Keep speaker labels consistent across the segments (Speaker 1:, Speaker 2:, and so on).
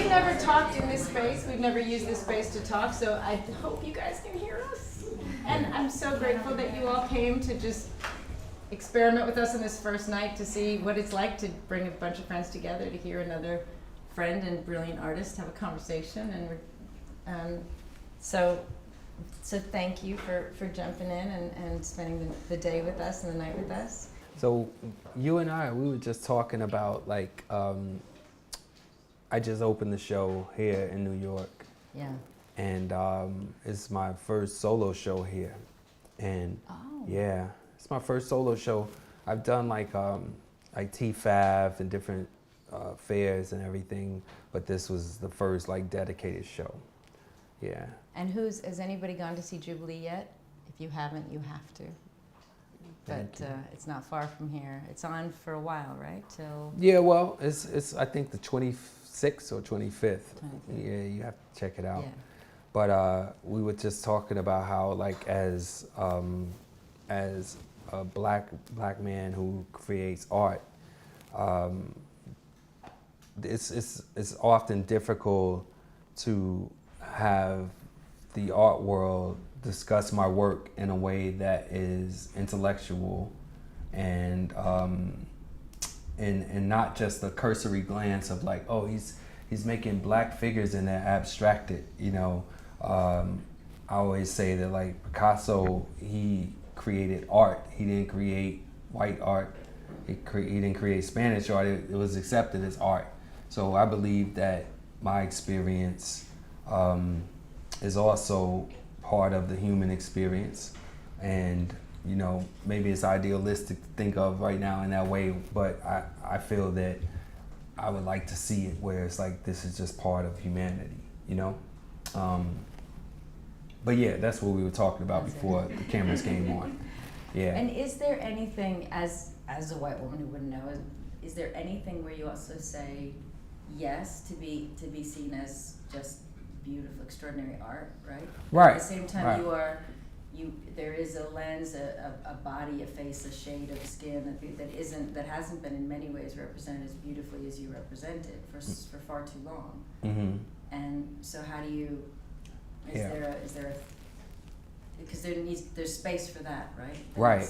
Speaker 1: never talked in this space. We've never used this space to talk, so I hope you guys can hear us. And I'm so grateful that you all came to just experiment with us on this first night to see what it's like to bring a bunch of friends together to hear another friend and brilliant artist have a conversation. And so thank you for jumping in and spending the day with us and the night with us.
Speaker 2: So you and we were just talking about like, I just opened the show here in New York.
Speaker 1: Yeah.
Speaker 2: And it's my first solo show here. And yeah, it's my first solo show. I've done like TFAF and different fairs and everything, but this was the first like dedicated show. Yeah. And
Speaker 1: has anybody gone to see Jubilee yet? If you haven't, you have to. But it's not far from here. It's on for a while, right? Till
Speaker 2: yeah, well, it's I think the 26th or 25th. Yeah, you have to check it out. Yeah. But we were just talking about how like as a black man who creates art, it's often difficult to have the art world discuss my work in a way that is intellectual and not just a cursory glance of like, oh, he's making black figures and they're abstracted, you know. I always say that like Picasso, he created art. He didn't create white art. He didn't create Spanish art. It was accepted as art. So I believe that my experience is also part of the human experience. And, you know, maybe it's idealistic to think of right now in that way, but I feel that I would like to see it where it's like this is just part of humanity, you know? But yeah, that's what we were talking about before the cameras came on. Yeah.
Speaker 1: And is there anything, as a white woman who wouldn't know, is there anything where you also say yes to be seen as just beautiful, extraordinary art, right?
Speaker 2: Right.
Speaker 1: At the same time, right. There is a lens, a body, a face, a shade of skin that hasn't been in many ways represented as beautifully as you represent it for far too long.
Speaker 2: Mm-hmm.
Speaker 1: And so, how do you? Is there because there's space for that, right?
Speaker 2: Right.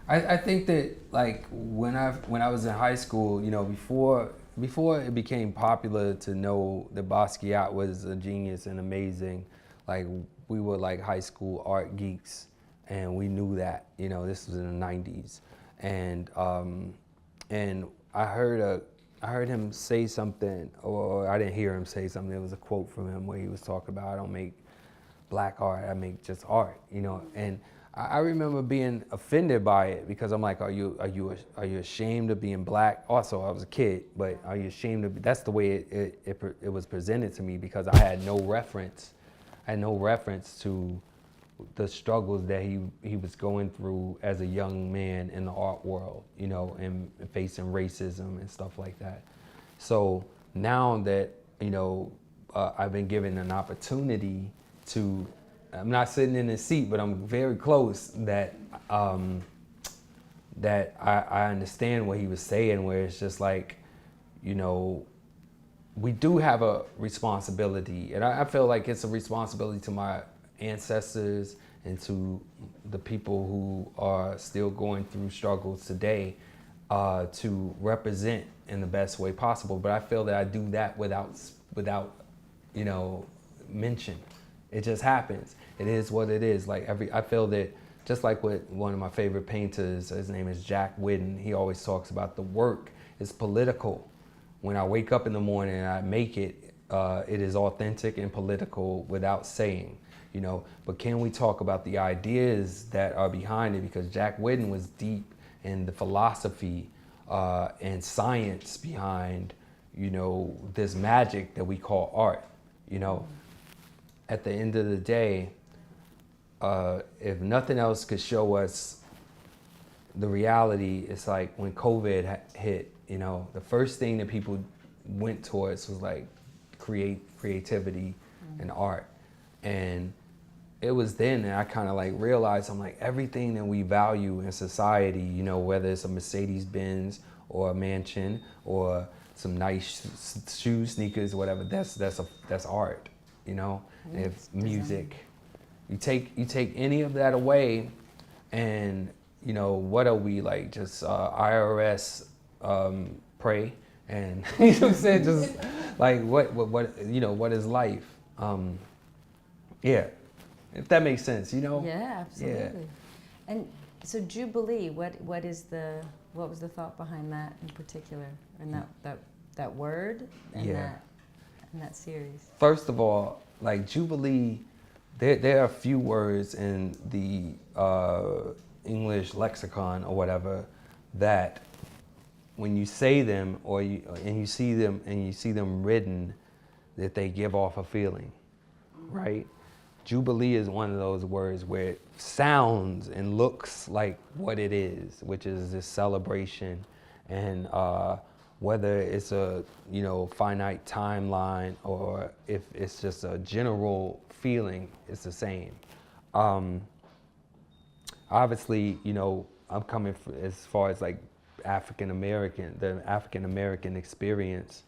Speaker 2: I think that like when I was in high school, you know, before it became popular to know that Basquiat was a genius and amazing, like we were like high school art geeks and we knew that, you know, this was in the 90s. And I heard him say something, or I didn't hear him say something, it was a quote from him where he was talking about, I don't make black art, I make just art, you know. And I remember being offended by it because I'm like, are you ashamed of being black? Also, I was a kid, but are you ashamed of? That's the way it was presented to me because I had no reference. I had no reference to the struggles that he was going through as a young man in the art world, you know, and facing racism and stuff like that. So now that, you know, I've been given an opportunity to, I'm not sitting in the seat, but I'm very close that that I understand what he was saying, where it's just like, you know, we do have a responsibility, and I feel like it's a responsibility to my ancestors and to the people who are still going through struggles today to represent in the best way possible. But I feel that I do that without, you know, mention. It just happens. It is what it is. Like I feel that just like with one of my favorite painters, his name is Jack Whitten, he always talks about the work is political. When I wake up in the morning and I make it, it is authentic and political without saying, you know. But can we talk about the ideas that are behind it? Because Jack Whitten was deep in the philosophy and science behind, you know, this magic that we call art, you know. At the end of the day, if nothing else could show us the reality, it's like when COVID hit, you know, the first thing that people went towards was like creativity and art. And it was then that I kind of like realized, I'm like, everything that we value in society, you know, whether it's a Mercedes-Benz or a mansion or some nice shoes, sneakers, whatever. That's art, you know. If music, you take any of that away, and you know, what are we like? Just IRS pray, and you know what I'm saying? Just like what you know, what is life? Yeah, if that makes sense, you know.
Speaker 3: Yeah, absolutely.
Speaker 2: Yeah.
Speaker 3: And so Jubilee, what was the thought behind that in particular, and that word and that series?
Speaker 2: First of all, like Jubilee, there are a few words in the English lexicon or whatever that when you say them and you see them written, that they give off a feeling, right? Jubilee is one of those words where it sounds and looks like what it is, which is this celebration, and whether it's a finite timeline or if it's just a general feeling, it's the same. Obviously, I'm coming as far as like the African American experience.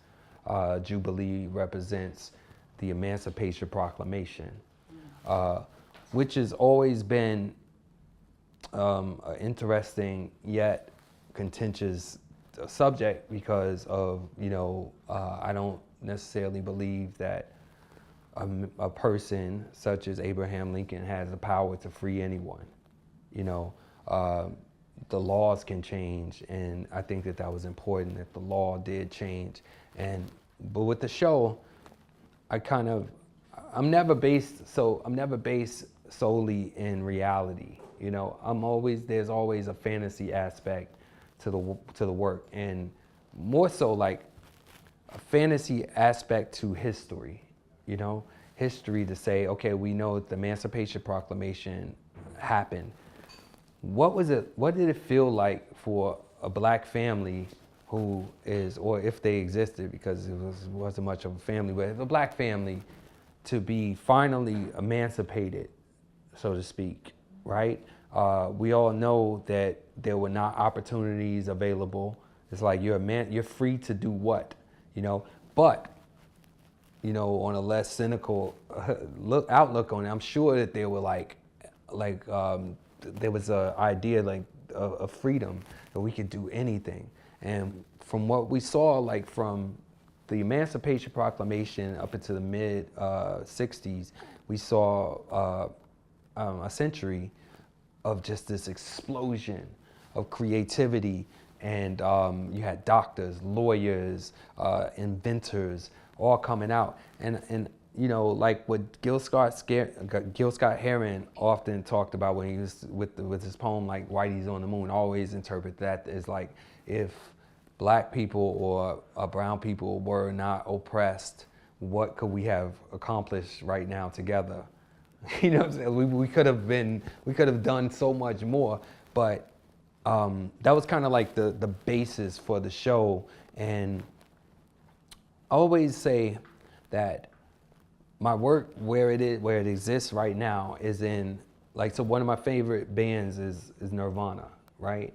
Speaker 2: Jubilee represents the Emancipation Proclamation, which has always been an interesting yet contentious subject because of, I don't necessarily believe that a person such as Abraham Lincoln has the power to free anyone. The laws can change, and I think that was important that the law did change. But with the show, I'm never based solely in reality. There's always a fantasy aspect to the work, and more so like a fantasy aspect to history. History to say, okay, we know the Emancipation Proclamation happened. What did it feel like for a black family who is, or if they existed, because it wasn't much of a family, but a black family to be finally emancipated, so to speak, right? We all know that there were not opportunities available. It's like you're free to do what, but on a less cynical outlook on it, I'm sure that there were there was an idea like of freedom, that we could do anything. And from what we saw, like from the Emancipation Proclamation up into the mid 60s, we saw a century of just this explosion of creativity. And you had doctors, lawyers, inventors, all coming out. And like what Gil Scott Heron often talked about when he was with his poem, like Whitey's on the Moon, always interpret that as like, if black people or brown people were not oppressed, what could we have accomplished right now together? We could have done so much more, but that was kind of like the basis for the show. And I always say that my work, where it exists right now, is in, like, so one of my favorite bands is Nirvana, right?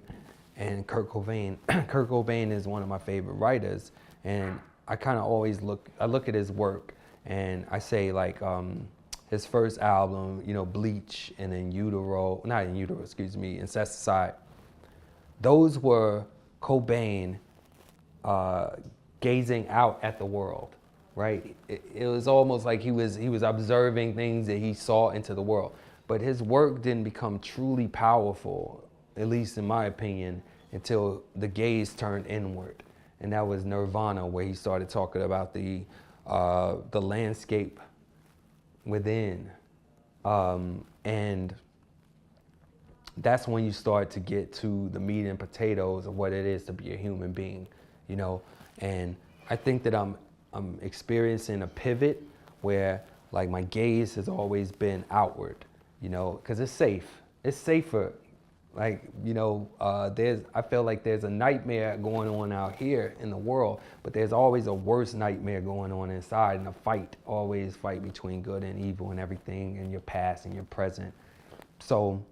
Speaker 2: And Kurt Cobain is one of my favorite writers, and I kind of always look at his work, and I say, like, his first album, Bleach, and then Incesticide. Those were Cobain gazing out at the world, right? It was almost like he was observing things that he saw into the world. But his work didn't become truly powerful, at least in my opinion, until the gaze turned inward. And that was Nirvana, where he started talking about the landscape within. And that's when you start to get to the meat and potatoes of what it is to be a human being, And I think that I'm experiencing a pivot where, like, my gaze has always been outward, because it's safe. It's safer. Like, I feel like there's a nightmare going on out here in the world, but there's always a worse nightmare going on inside, and always fight between good and evil and everything, and your past and your present. So,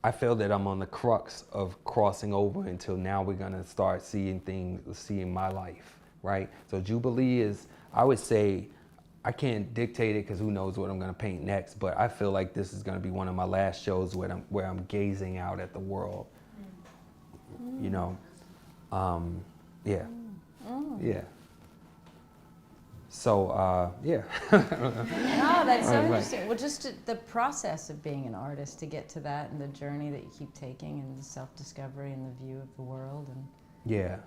Speaker 2: I feel that I'm on the crux of crossing over until now we're gonna start seeing my life, right? So Jubilee is, I would say, I can't dictate it because who knows what I'm gonna paint next, but I feel like this is gonna be one of my last shows where I'm gazing out at the world, you know? Yeah. Yeah. So, yeah.
Speaker 3: No, that's so
Speaker 2: Right.
Speaker 3: interesting. Well, just the process of being an artist to get to that, and the journey that you keep taking, and the self-discovery and the view of the world, and
Speaker 2: Yeah.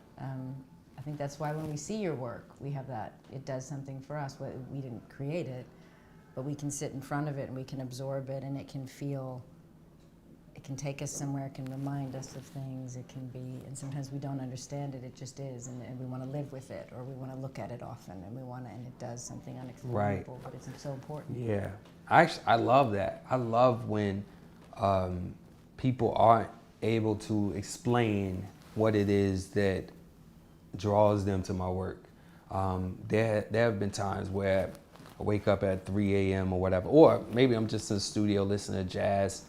Speaker 3: I think that's why when we see your work, we have that. It does something for us. We didn't create it, but we can sit in front of it and we can absorb it, and it can feel. It can take us somewhere. It can remind us of things. It can be, and sometimes we don't understand it. It just is, and we want to live with it, or we want to look at it often, and and it does something unexplainable. Right. But it's so important.
Speaker 2: Yeah, I love that. I love when people aren't able to explain what it is that draws them to my work. There have been times where I wake up at 3 a.m. or whatever, or maybe I'm just in the studio listening to jazz,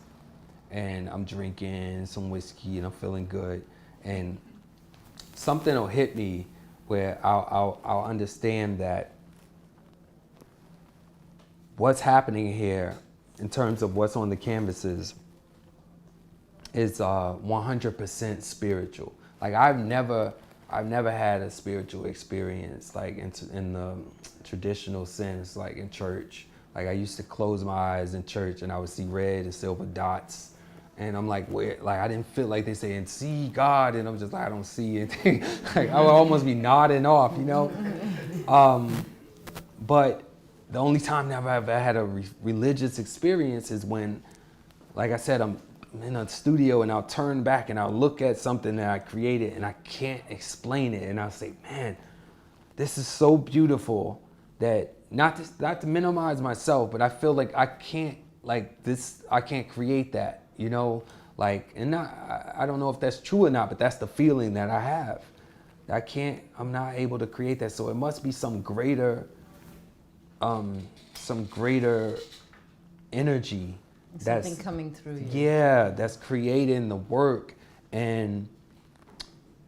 Speaker 2: and I'm drinking some whiskey and I'm feeling good, and something will hit me where I'll understand that what's happening here in terms of what's on the canvases is 100% spiritual. Like I've never had a spiritual experience like in the traditional sense, like in church. Like I used to close my eyes in church and I would see red and silver dots. And I'm like, where? Like I didn't feel like they saying, see God, and I'm just like, I don't see anything. Like I would almost be nodding off, you know? But the only time I've ever had a religious experience is when, like I said, I'm in a studio and I'll turn back and I'll look at something that I created and I can't explain it. And I'll say, man, this is so beautiful that not to minimize myself, but I feel like I can't create that. You know, like, and I don't know if that's true or not, but that's the feeling that I have. I'm not able to create that. So it must be some greater energy.
Speaker 3: Something coming through you.
Speaker 2: Yeah, that's creating the work. And,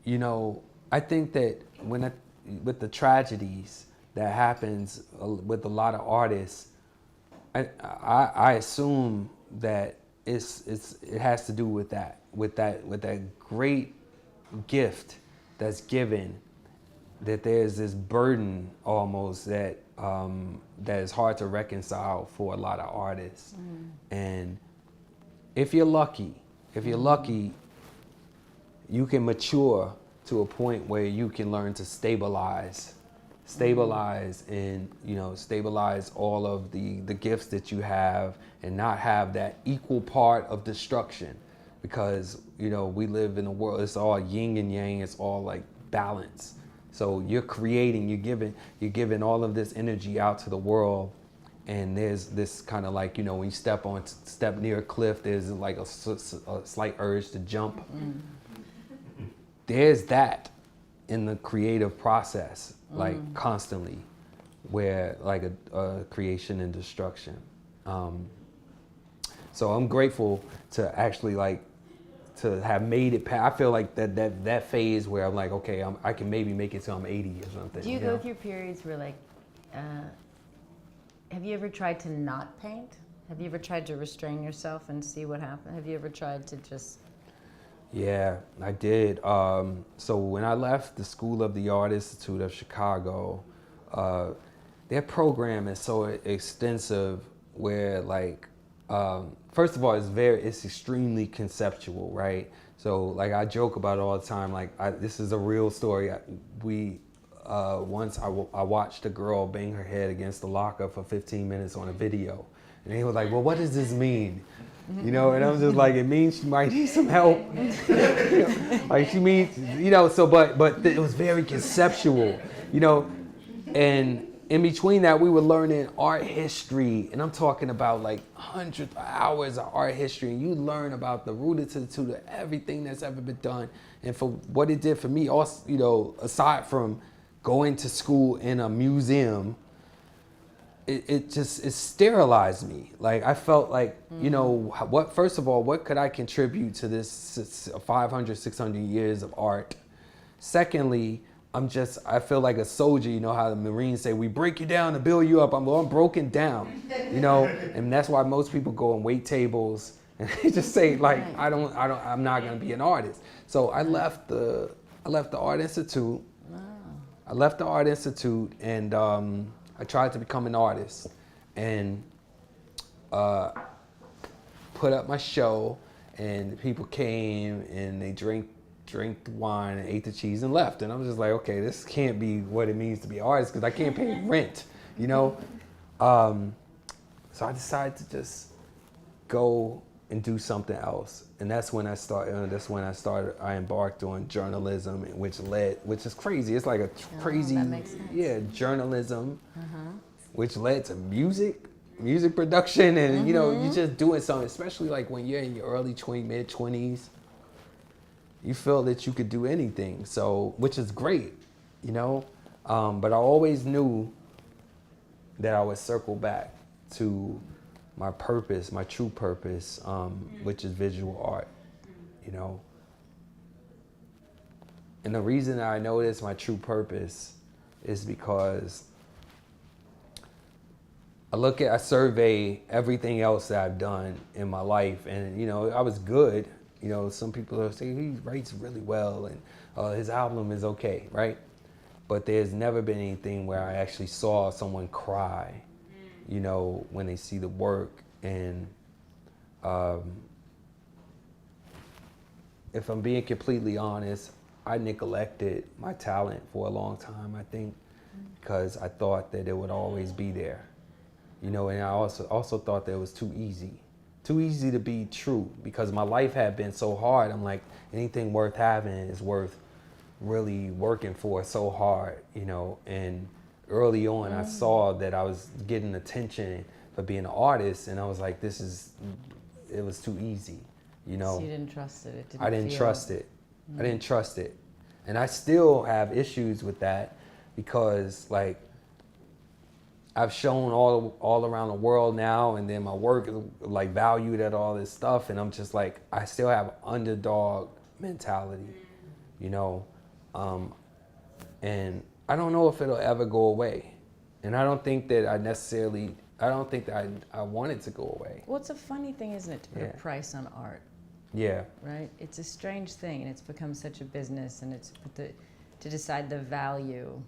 Speaker 2: you know, I think that with the tragedies that happens with a lot of artists, I assume that it has to do with that great gift that's given, that there's this burden almost that is hard to reconcile for a lot of artists. And if you're lucky, you can mature to a point where you can learn to stabilize and, you know, stabilize all of the gifts that you have and not have that equal part of destruction, because, you know, we live in a world, it's all yin and yang, it's all like balance. So you're creating, you're giving all of this energy out to the world, and there's this kind of like, you know, when you step near a cliff, there's like a slight urge to jump. There's that in the creative process, like constantly, where like a creation and destruction. So I'm grateful to actually like to have made it. I feel like that phase where I'm like, okay, I can maybe make it till I'm 80 or something.
Speaker 3: Do you go through periods where like, have you ever tried to not paint? Have you ever tried to restrain yourself and see what happens? Have you ever tried to just?
Speaker 2: Yeah, I did. So when I left the School of the Art Institute of Chicago, their program is so extensive where like, first of all, it's extremely conceptual, right? So like I joke about it all the time. Like this is a real story. Once I watched a girl bang her head against the locker for 15 minutes on a video, and they were like, "Well, what does this mean?" You know, and I was just like, it means she might need some help. You know, like she means, you know, so, but it was very conceptual, you know, and in between that, we were learning art history, and I'm talking about like hundreds of hours of art history, and you learn about the root to of everything that's ever been done. And for what it did for me, also, you know, aside from going to school in a museum, it sterilized me. Like I felt like, you know, first of all, what could I contribute to this 500, 600 years of art? Secondly, I feel like a soldier. You know how the Marines say, we break you down to build you up. I'm broken down, you know, and that's why most people go on wait tables and they just say like, I'm not going to be an artist. So I left the Art Institute. Wow. I left the Art Institute and I tried to become an artist and put up my show, and people came and they drank the wine and ate the cheese and left. And I'm just like, okay, this can't be what it means to be an artist because I can't pay rent, you know? So I decided to just go and do something else. And that's when I I embarked on journalism, which is crazy. It's like a crazy,
Speaker 3: that makes sense.
Speaker 2: Yeah, journalism, which led to music production. And you know, you're just doing something, especially like when you're in your early mid 20s, you feel that you could do anything. So, which is great, you know? But I always knew that I would circle back to my purpose, my true purpose, which is visual art, you know. And the reason I know it's my true purpose is because I survey everything else that I've done in my life, and you know, I was good. You know, some people say he writes really well and his album is okay, right? But there's never been anything where I actually saw someone cry, you know, when they see the work. And if I'm being completely honest, I neglected my talent for a long time, I think, because I thought that it would always be there, you know, and I also thought that it was too easy to be true, because my life had been so hard. I'm like, anything worth having is worth really working for so hard, you know. And early on, I saw that I was getting attention for being an artist, and I was like, it was too easy, you know.
Speaker 3: So you didn't trust it.
Speaker 2: I didn't trust it. I didn't trust it. And I still have issues with that, because like I've shown all around the world now, and then my work is like valued at all this stuff, and I'm just like, I still have underdog mentality, you know, and I don't know if it'll ever go away, and I don't think that I want it to go away.
Speaker 3: Well, it's a funny thing, isn't it, to put a price on art?
Speaker 2: Yeah.
Speaker 3: Right? It's a strange thing, and it's become such a business, and it's to decide the value.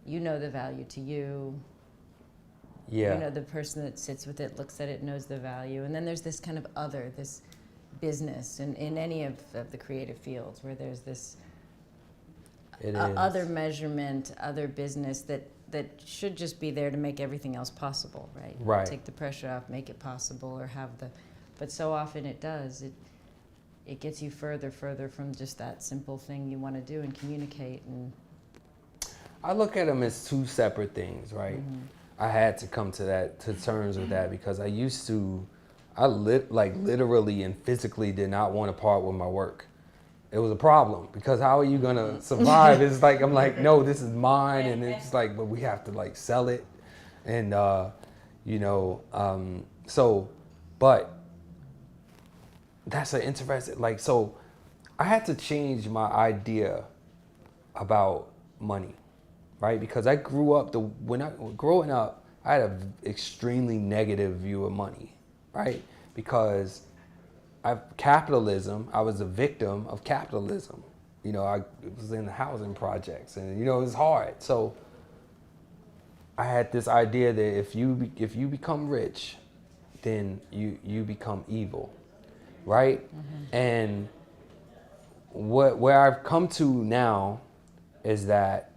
Speaker 3: You know the value to you.
Speaker 2: Yeah.
Speaker 3: You know, the person that sits with it, looks at it, knows the value. And then there's this kind of this business in any of the creative fields, where there's this other measurement, other business that should just be there to make everything else possible, right?
Speaker 2: Right.
Speaker 3: Take the pressure off, make it possible, or but so often it does. It gets you further from just that simple thing you want to do and communicate. And
Speaker 2: I look at them as two separate things, right? I had to come to terms with that, because I used to, literally and physically did not want to part with my work. It was a problem, because how are you gonna survive? It's like, I'm like, no, this is mine, and it's like, but we have to like sell it, and you know, but that's an interesting, like, so I had to change my idea about money, right? Because I grew up, growing up, I had an extremely negative view of money, right? Because capitalism, I was a victim of capitalism. You know, I was in the housing projects, and you know, it was hard. So I had this idea that if you become rich, then you become evil, right? And where I've come to now is that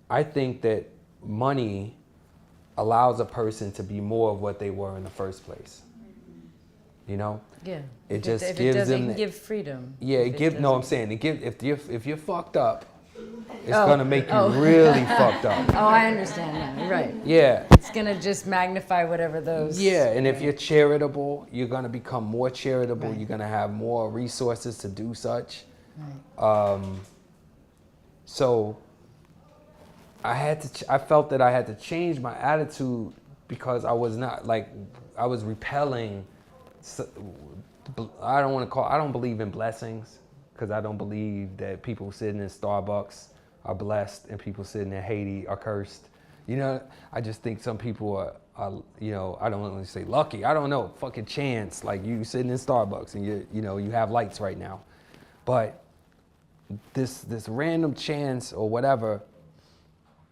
Speaker 2: I think that money allows a person to be more of what they were in the first place. You know?
Speaker 3: yeah,
Speaker 2: It
Speaker 3: if
Speaker 2: just
Speaker 3: if
Speaker 2: gives
Speaker 3: it doesn't,
Speaker 2: them
Speaker 3: it can give freedom.
Speaker 2: Yeah,
Speaker 3: I'm
Speaker 2: saying if you're fucked up, it's gonna make you really fucked up.
Speaker 3: Oh, I understand now. Right.
Speaker 2: Yeah.
Speaker 3: It's gonna just magnify whatever those.
Speaker 2: Yeah, and if you're charitable, you're gonna become more charitable.
Speaker 3: Right.
Speaker 2: You're gonna have more resources to do such.
Speaker 3: Right.
Speaker 2: So I felt that I had to change my attitude because I was not like, I was repelling. I don't believe in blessings, because I don't believe that people sitting in Starbucks are blessed and people sitting in Haiti are cursed. You know, I just think some people are you know, I don't want to say lucky. I don't know, fucking chance. Like you sitting in Starbucks and you have lights right now. But this random chance or whatever,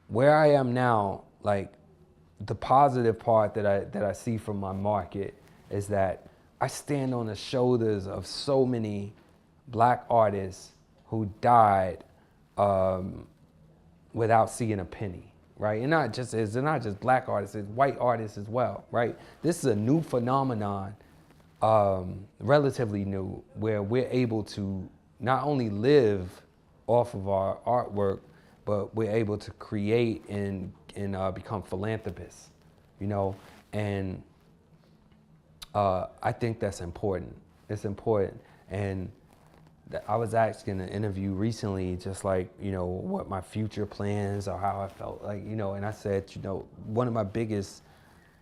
Speaker 2: where I am now, like the positive part that I see from my market is that I stand on the shoulders of so many Black artists who died without seeing a penny, right? And they're not just Black artists, it's white artists as well, right? This is a new phenomenon, relatively new, where we're able to not only live off of our artwork, but we're able to create and become philanthropists, you know? And I think that's important. It's important. And I was asked in an interview recently, just like, you know, what my future plans or how I felt like, you know, and I said, you know, one of my biggest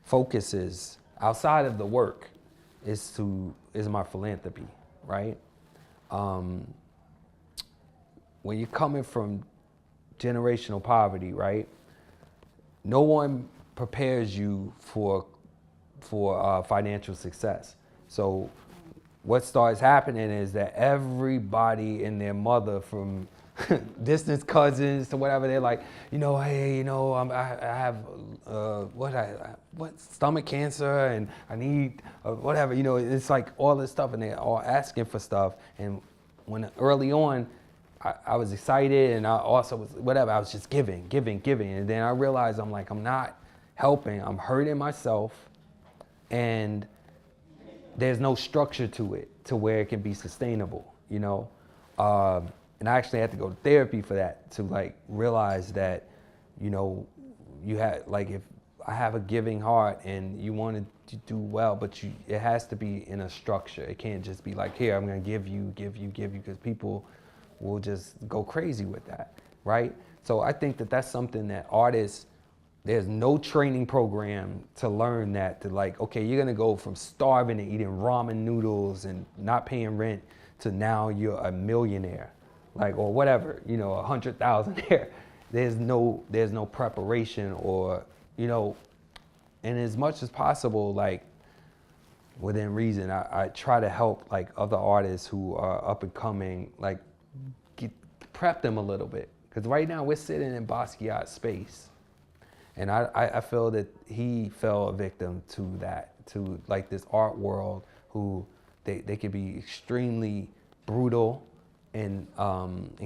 Speaker 2: focuses outside of the work is my philanthropy, right? When you're coming from generational poverty, right? No one prepares you for financial success. So what starts happening is that everybody and their mother, from distant cousins to whatever, they're like, you know, hey, you know, I have stomach cancer and I need whatever, you know, it's like all this stuff, and they're all asking for stuff. And when early on, I was excited, and I also was whatever, I was just giving, and then I realized I'm not helping, I'm hurting myself, and there's no structure to it to where it can be sustainable, you know? And I actually had to go to therapy for that, to like realize that, you know, you had, like, if I have a giving heart and you want to do well, but it has to be in a structure. It can't just be like, here, I'm gonna give you, because people will just go crazy with that, right? So I think that that's something that artists, there's no training program to learn that, to like, okay, you're gonna go from starving and eating ramen noodles and not paying rent to now you're a millionaire, like, or whatever, you know, 100,000 there. There's no preparation, or, you know, and as much as possible, like, within reason, I try to help like other artists who are up and coming, like prep them a little bit. Because right now we're sitting in Basquiat's space. And I feel that he fell a victim to that, to like this art world, who they could be extremely brutal and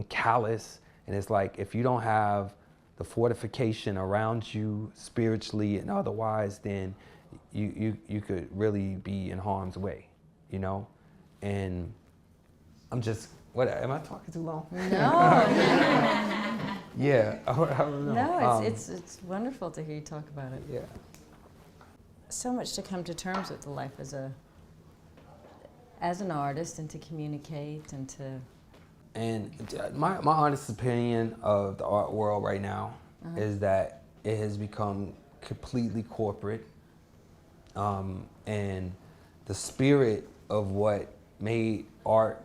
Speaker 2: callous. And it's like, if you don't have the fortification around you spiritually and otherwise, then you could really be in harm's way, you know? And I'm just, what, am I talking too long?
Speaker 3: No.
Speaker 2: Yeah, I don't know.
Speaker 3: No, it's wonderful to hear you talk about it.
Speaker 2: Yeah.
Speaker 3: So much to come to terms with the life as an artist, and to communicate and to.
Speaker 2: And my honest opinion of the art world right now is that it has become completely corporate, and the spirit of what made art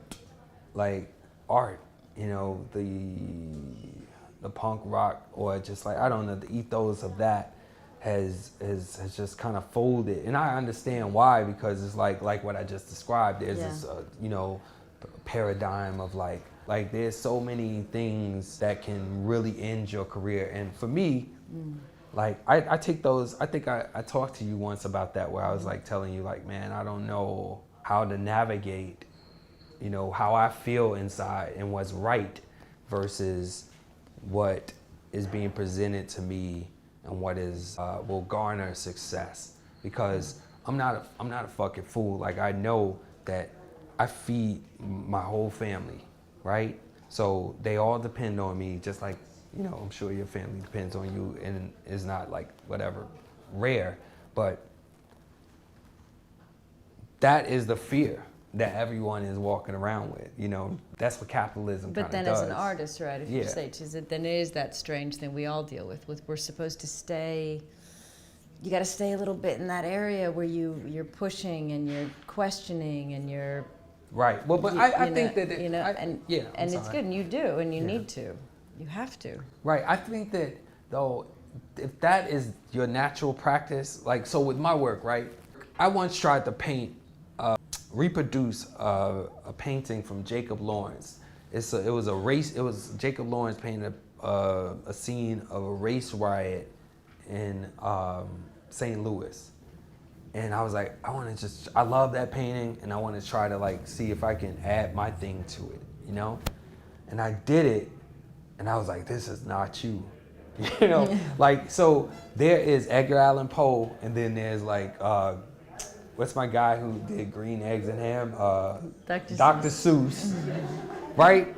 Speaker 2: like art, you know, the punk rock, or just like, I don't know, the ethos of that has just kind of folded. And I understand why, because it's like what I just described. There's this, you know, paradigm of like there's so many things that can really end your career. And for me, like I take those, I think I talked to you once about that, where I was like telling you like, man, I don't know how to navigate, you know, how I feel inside and what's right versus what is being presented to me and what is will garner success. Because I'm not a fucking fool. Like, I know that I feed my whole family, right? So they all depend on me, just like, you know, I'm sure your family depends on you, and is not like whatever rare, but that is the fear. that everyone is walking around with. You know, that's what capitalism kind
Speaker 3: But
Speaker 2: of
Speaker 3: then
Speaker 2: does.
Speaker 3: as an artist, right, if you
Speaker 2: Yeah.
Speaker 3: say, then it is that strange thing we all deal with. We're supposed to stay, you got to stay a little bit in that area where you're pushing and you're questioning and you're...
Speaker 2: Right. Well, but I think that...
Speaker 3: You know, and it's good, and you do, and you need to. You have to.
Speaker 2: Right. I think that, though, if that is your natural practice, like, so with my work, right, I once tried to reproduce a painting from Jacob Lawrence. It was Jacob Lawrence painted a scene of a race riot in St. Louis. And I was like, I love that painting, and I want to try to like see if I can add my thing to it, you know? And I did it, and I was like, this is not you. You know, like, so there is Edgar Allan Poe, and then there's like, what's my guy who did Green Eggs and Ham? Dr. Seuss, right?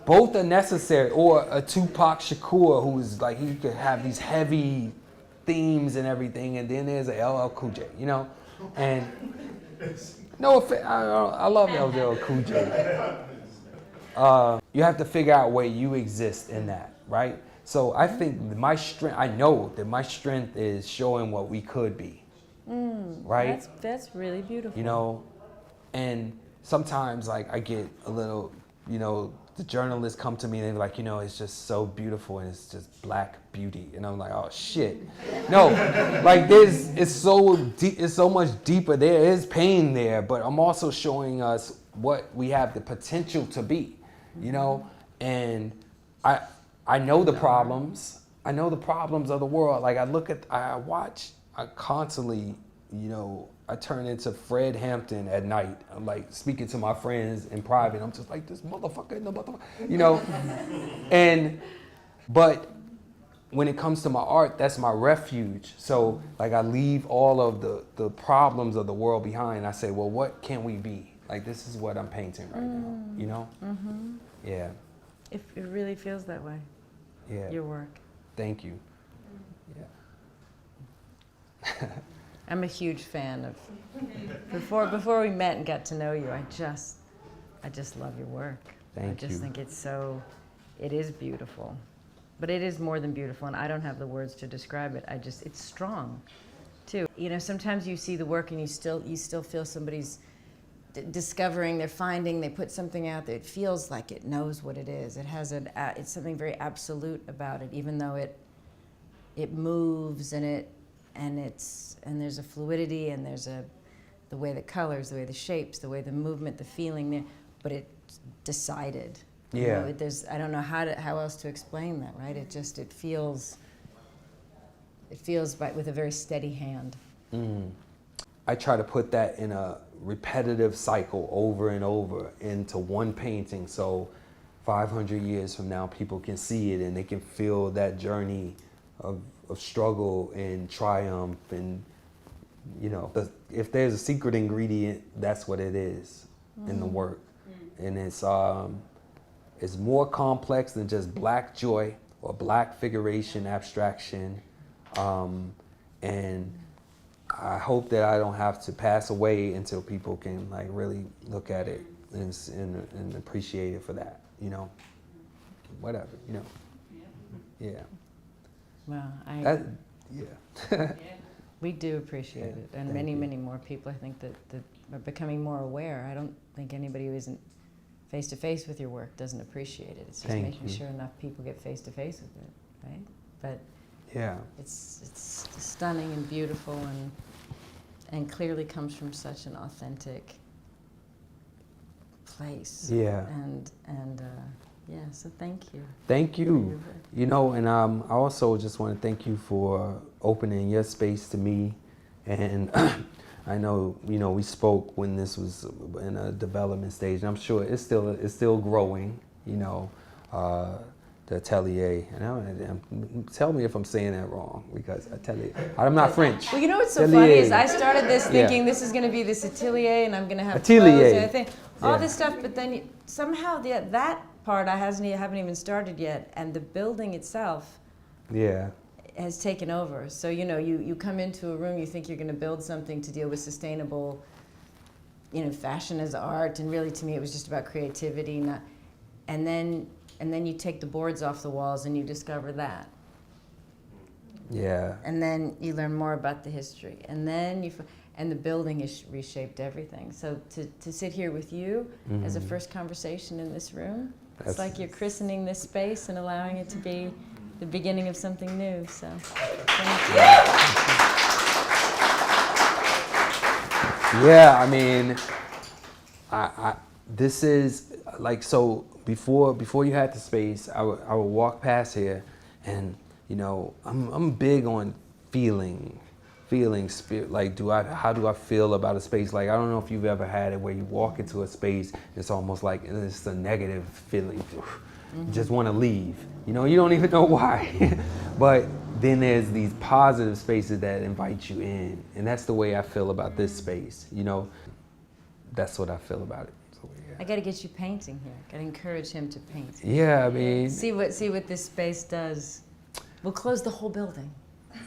Speaker 2: Both are necessary. Or a Tupac Shakur, who's like, he could have these heavy themes and everything, and then there's a LL Cool J, you know? And no offense, I love LL Cool J. You have to figure out where you exist in that, right? So I think I know that my strength is showing what we could be, right?
Speaker 3: That's really beautiful.
Speaker 2: You know, and sometimes like I get a little, you know, the journalists come to me and they're like, you know, it's just so beautiful and it's just black beauty. And I'm like, oh shit. No, like it's so deep, it's so much deeper. There is pain there, but I'm also showing us what we have the potential to be, you know? And I know the problems. I know the problems of the world. Like I constantly, you know, I turn into Fred Hampton at night. I'm like speaking to my friends in private. I'm just like, this motherfucker, you know? But when it comes to my art, that's my refuge. So like I leave all of the problems of the world behind. I say, well, what can we be? Like this is what I'm painting right now, you know? Mm-hmm. Yeah.
Speaker 3: It really feels that way.
Speaker 2: Yeah.
Speaker 3: Your work.
Speaker 2: Thank you. Yeah.
Speaker 3: I'm a huge fan of. Before we met and got to know you, I just love your work.
Speaker 2: Thank you.
Speaker 3: I just think it is beautiful, but it is more than beautiful, and I don't have the words to describe it. It's strong, too. You know, sometimes you see the work and you still feel somebody's discovering, they're finding, they put something out there. It feels like it knows what it is. It has it's something very absolute about it, even though it moves and there's a fluidity and there's the way the colors, the way the shapes, the way the movement, the feeling there, but it's decided.
Speaker 2: Yeah.
Speaker 3: You know, I don't know how else to explain that, right? It feels with a very steady hand.
Speaker 2: Mm. I try to put that in a repetitive cycle over and over into one painting, so 500 years from now people can see it and they can feel that journey of struggle and triumph. And you know, if there's a secret ingredient, that's what it is in the work. And it's more complex than just black joy or black figuration abstraction. And I hope that I don't have to pass away until people can like really look at it and appreciate it for that, you know, whatever, you know. Yeah.
Speaker 3: Well,
Speaker 2: Yeah.
Speaker 3: we do appreciate it, and many more people, I think, that are becoming more aware. I don't think anybody who isn't face to face with your work doesn't appreciate it. It's just making sure enough people get face to face with it, right? But
Speaker 2: yeah,
Speaker 3: it's stunning and beautiful, and clearly comes from such an authentic place.
Speaker 2: Yeah.
Speaker 3: And yeah, so thank you.
Speaker 2: Thank you. You know, and I also just want to thank you for opening your space to me. And I know, you know, we spoke when this was in a development stage, and I'm sure it's still growing, you know, the Atelier. And tell me if I'm saying that wrong, because Atelier, I'm not French.
Speaker 3: Well, you know what's so
Speaker 2: Atelier.
Speaker 3: funny is I started this thinking this is going to be this atelier, and I'm going to have
Speaker 2: Atelier.
Speaker 3: clothes and everything, all this stuff, but then somehow that part I haven't even started yet, and the building itself has taken over. So, you know, you come into a room, you think you're going to build something to deal with sustainable fashion as art, and really to me it was just about creativity. And then you take the boards off the walls and you discover that.
Speaker 2: Yeah.
Speaker 3: And then you learn more about the history, and then and the building has reshaped everything. So to sit here with you as a first conversation in this room, it's like you're christening this space and allowing it to be the beginning of something new. So thank you.
Speaker 2: Yeah, I mean, this is like, so before you had the space, I would walk past here, and I'm big on feeling spirit. Like, how do I feel about a space? Like, I don't know if you've ever had it where you walk into a space, it's almost like it's a negative feeling. You just want to leave. You don't even know why. But then there's these positive spaces that invite you in, and that's the way I feel about this space. That's what I feel about it. So, yeah.
Speaker 3: I got to get you painting here. Got to encourage him to paint.
Speaker 2: Yeah, I mean,
Speaker 3: see what this space does. We'll close the whole building.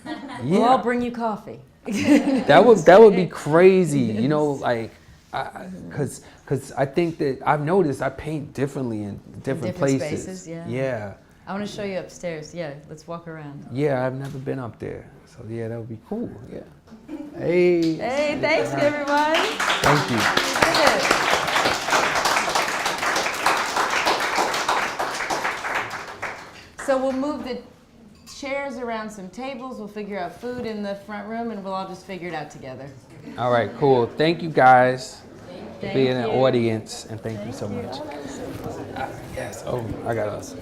Speaker 2: yeah.
Speaker 3: We'll all bring you coffee.
Speaker 2: That would be crazy, like, because I think that I've noticed I paint differently in different places.
Speaker 3: Spaces, yeah.
Speaker 2: Yeah.
Speaker 3: I want to show you upstairs. Yeah, let's walk around.
Speaker 2: Yeah, I've never been up there, so yeah, that would be cool. Yeah. Hey.
Speaker 3: Hey, thanks everyone.
Speaker 2: Thank you.
Speaker 3: So we'll move the chairs around some tables. We'll figure out food in the front room, and we'll all just figure it out together.
Speaker 2: All right, cool. Thank you guys for
Speaker 3: Thank
Speaker 2: being
Speaker 3: you.
Speaker 2: an audience, and thank you so much. Yes. Oh, I got us.